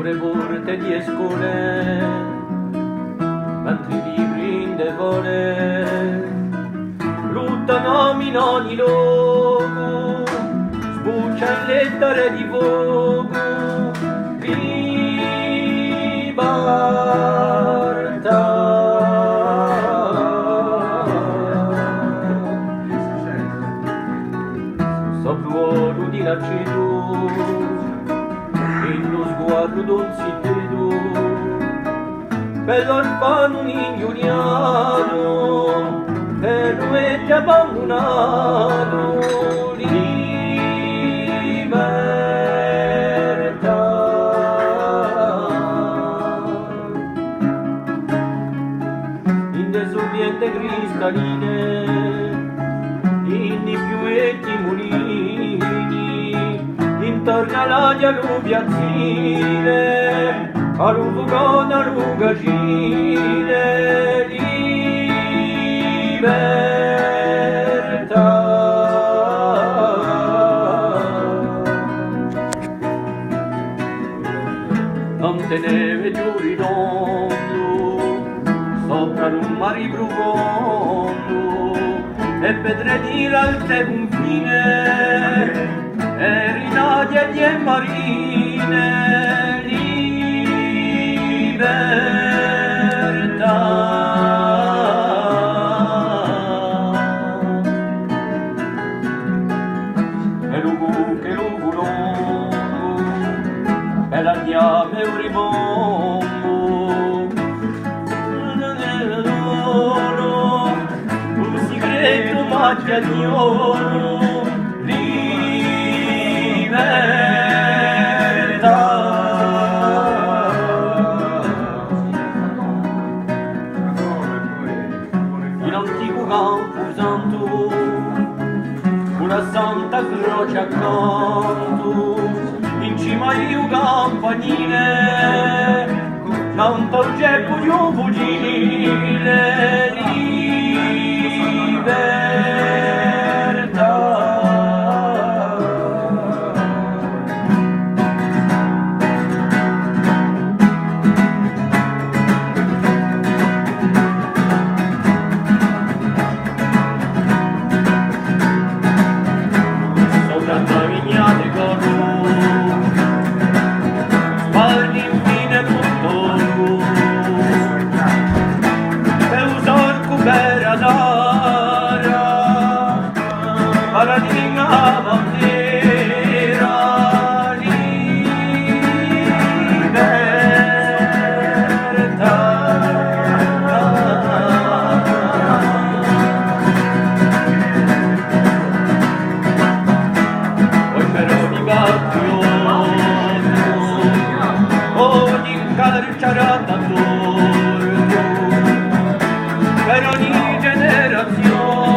sopra porte di scuole, mentre i libri in devore luttano in ogni luogo, sbuccia in lettere di fuoco, Sopruolo di l'aceto, in lo sguardo d'un sittedo, per l'orfano un ingiuriato, per lui abbandonato, libertà. In desobediente cristalline, in i più etti mulini, intorno alla dialuviazzine, a ruvugona rugagine, libertà. Tante neve giù ridondo, sopra un mare profondo, e vedredi l'alte confine, e rinadie di marine, libertà. E lugu che lugu longo, e la diame un ribongo, un segreto macchia di oro, libertà. In antico campo santo, una santa croce accanto, in cima ai campanile, canto il ceppo di un fucile, libertà. Paradigma bandera, libertà. Poi però di battio, ogni carcerata attorno, per ogni generazione.